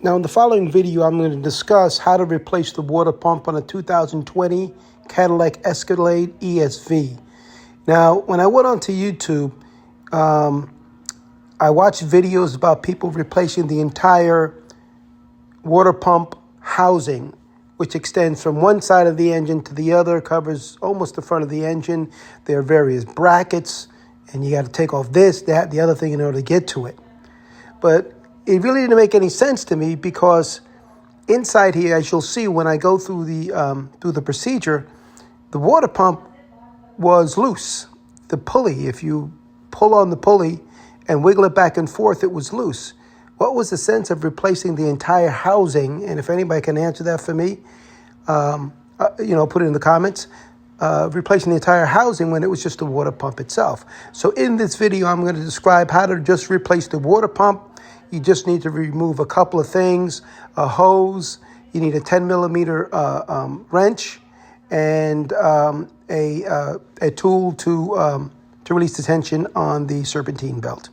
Now in the following video, I'm going to discuss how to replace the water pump on a 2020 Cadillac Escalade ESV. Now, when I went onto YouTube, I watched videos about people replacing the entire water pump housing, which extends from one side of the engine to the other, covers almost the front of the engine. There are various brackets, and you got to take off this, that, the other thing in order to get to it. But it really didn't make any sense to me because inside here, as you'll see when I go through the procedure, the water pump was loose. The pulley, if you pull on the pulley and wiggle it back and forth, it was loose. What was the sense of replacing the entire housing? And if anybody can answer that for me, put it in the comments. Replacing the entire housing when it was just the water pump itself. So in this video, I'm going to describe how to just replace the water pump. You just need to remove a couple of things, a hose, you need a 10 millimeter wrench, and a tool to release the tension on the serpentine belt.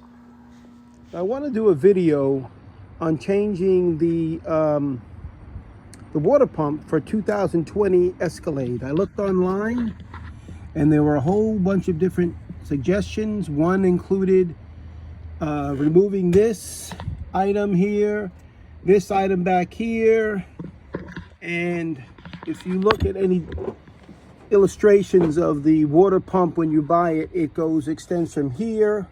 I want to do a video on changing the water pump for 2020 Escalade. I looked online and there were a whole bunch of different suggestions. One included removing this item here, this item back here, and if you look at any illustrations of the water pump when you buy it, it extends from here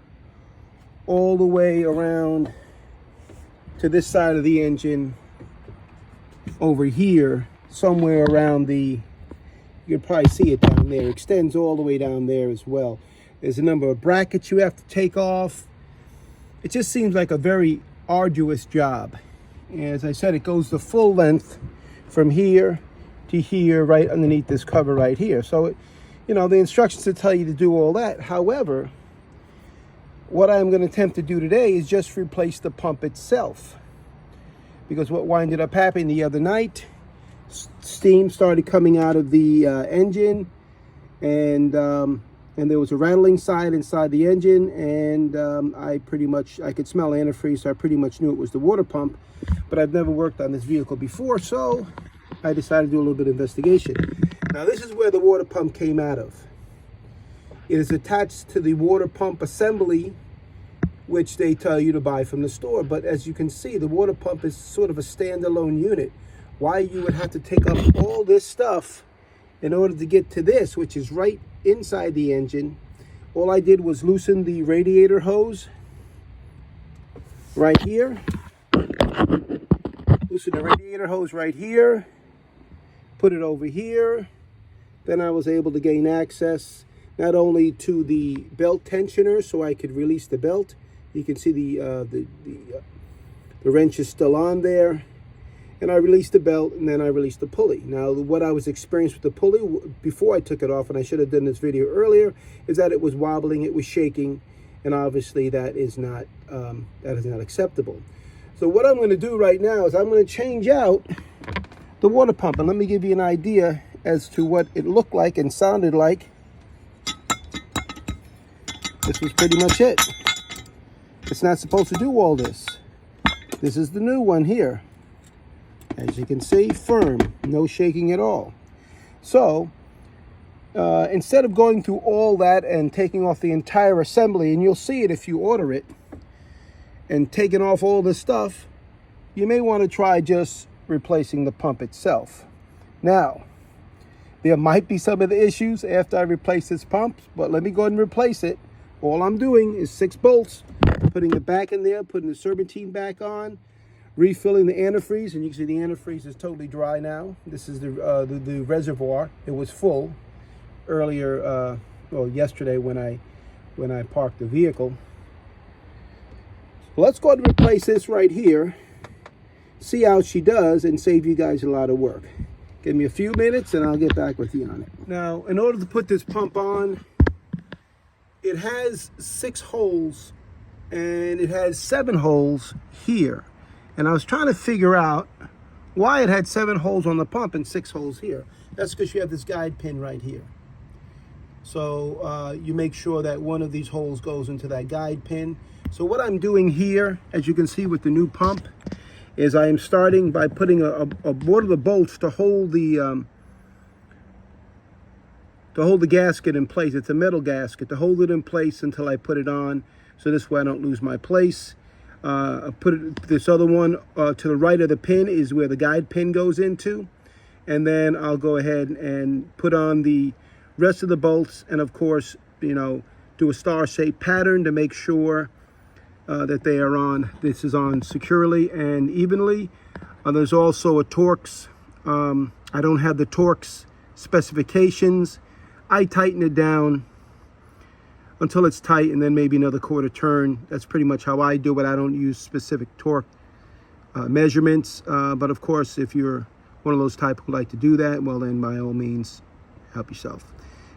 all the way around to this side of the engine over here, somewhere around you can probably see it down there. It extends all the way down there as well. There's a number of brackets you have to take off. It just seems like a very arduous job. As I said, it goes the full length from here to here, right underneath this cover right here. So, the instructions to tell you to do all that. However, what I'm going to attempt to do today is just replace the pump itself. Because what winded up happening the other night, steam started coming out of the engine, and there was a rattling sound inside the engine, and I could smell antifreeze, so I pretty much knew it was the water pump. But I've never worked on this vehicle before, so I decided to do a little bit of investigation. Now this is where the water pump came out of. It is attached to the water pump assembly, which they tell you to buy from the store. But as you can see, the water pump is sort of a standalone unit. Why you would have to take up all this stuff in order to get to this, which is right inside the engine. All I did was loosen the radiator hose right here. Loosen the radiator hose right here. Put it over here. Then I was able to gain access not only to the belt tensioner so I could release the belt. You can see the wrench is still on there. And I released the belt, and then I released the pulley. Now, what I was experienced with the pulley before I took it off, and I should have done this video earlier, is that it was wobbling, it was shaking, and obviously that is not acceptable. So what I'm going to do right now is I'm going to change out the water pump, and let me give you an idea as to what it looked like and sounded like. This was pretty much it. It's not supposed to do all this. This is the new one here. As you can see, firm, no shaking at all. So, instead of going through all that and taking off the entire assembly, and you'll see it if you order it, and taking off all this stuff, you may want to try just replacing the pump itself. Now, there might be some of the issues after I replace this pump, but let me go ahead and replace it. All I'm doing is 6 bolts, putting it back in there, putting the serpentine back on, refilling the antifreeze, and you can see the antifreeze is totally dry now. This is the reservoir. It was full earlier, yesterday when I parked the vehicle. So let's go ahead and replace this right here. See how she does and save you guys a lot of work. Give me a few minutes and I'll get back with you on it. Now, in order to put this pump on, it has 6 holes and it has 7 holes here. And I was trying to figure out why it had 7 holes on the pump and 6 holes here. That's because you have this guide pin right here. So you make sure that one of these holes goes into that guide pin. So what I'm doing here, as you can see with the new pump, is I am starting by putting one of the bolts to hold the gasket in place. It's a metal gasket to hold it in place until I put it on, so this way I don't lose my place. This other one to the right of the pin is where the guide pin goes into, and then I'll go ahead and put on the rest of the bolts, and of course, do a star-shaped pattern to make sure that they are on. This is on securely and evenly. There's also a Torx. I don't have the Torx specifications. I tighten it down until it's tight, and then maybe another quarter turn. That's pretty much how I do it. I don't use specific torque measurements, but of course, if you're one of those type who like to do that, well then by all means, help yourself.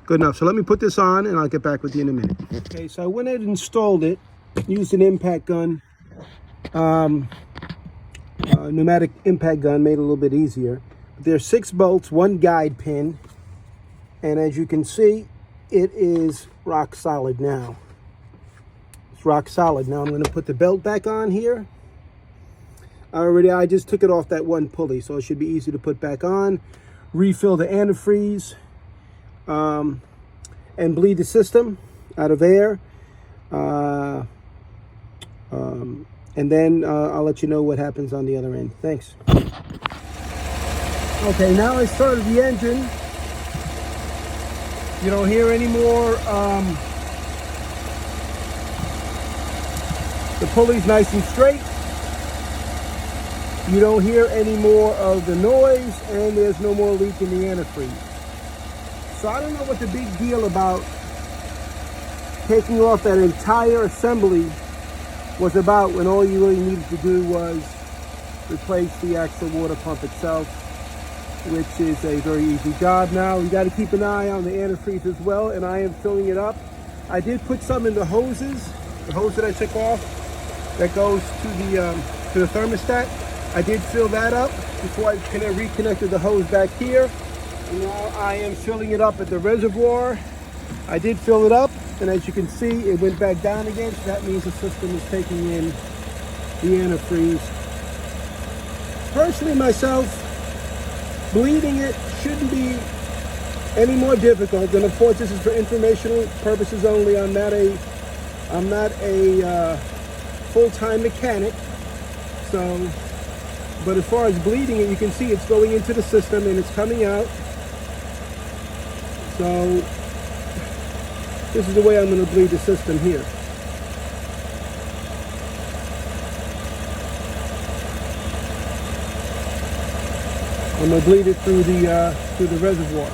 Good enough. So let me put this on, and I'll get back with you in a minute. Okay, so I went ahead and installed it, used an impact gun, pneumatic impact gun, made it a little bit easier. There's 6 bolts, 1 guide pin, and as you can see, it is rock solid now. It's rock solid. Now I'm going to put the belt back on here. I just took it off that one pulley, so it should be easy to put back on. Refill the antifreeze, and bleed the system out of air. And then I'll let you know what happens on the other end. Thanks. Okay, now I started the engine. You don't hear any more. The pulley's nice and straight. You don't hear any more of the noise, and there's no more leak in the antifreeze. So I don't know what the big deal about taking off that entire assembly was about, when all you really needed to do was replace the actual water pump itself, which is a very easy job. Now you got to keep an eye on the antifreeze as well, and I am filling it up. I did put some in the hoses, the hose that I took off that goes to the thermostat. I did fill that up before I reconnected the hose back here. And now I am filling it up at the reservoir. I did fill it up, and as you can see, it went back down again. So that means the system is taking in the antifreeze. Personally, myself, bleeding it shouldn't be any more difficult. And of course, this is for informational purposes only. I'm not a full-time mechanic. So, but as far as bleeding it, you can see it's going into the system and it's coming out. So this is the way I'm going to bleed the system here. I'm going to bleed it through the reservoir.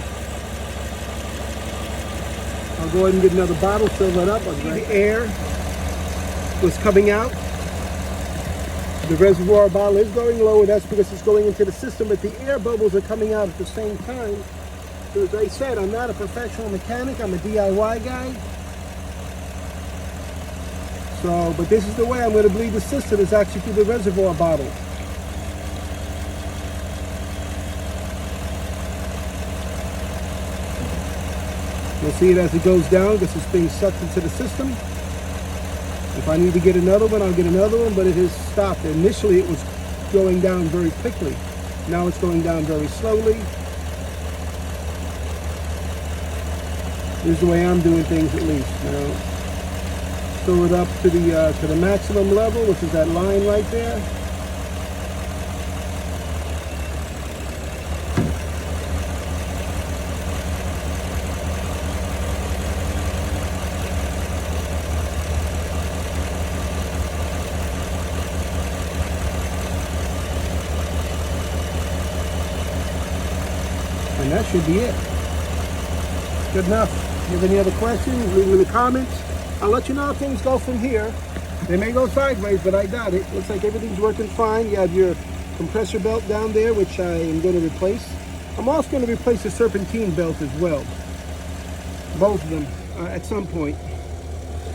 I'll go ahead and get another bottle, fill that up. The air was coming out. The reservoir bottle is going lower. That's because it's going into the system, but the air bubbles are coming out at the same time. So as I said, I'm not a professional mechanic. I'm a DIY guy. So, but this is the way I'm going to bleed the system. It's actually through the reservoir bottle. You'll see it as it goes down because it's being sucked into the system. If I need to get another one, I'll get another one, but it has stopped. Initially, it was going down very quickly. Now it's going down very slowly. This is the way I'm doing things, at least. Now, fill it up to the maximum level, which is that line right there. And that should be it. Good enough. If you have any other questions, leave them in the comments. I'll let you know how things go from here. They may go sideways, but I got it. Looks like everything's working fine. You have your compressor belt down there, which I am going to replace. I'm also going to replace the serpentine belt as well. Both of them at some point.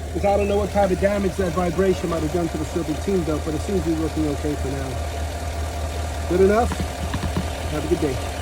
Because I don't know what kind of damage that vibration might have done to the serpentine belt, but it seems to be working okay for now. Good enough? Have a good day.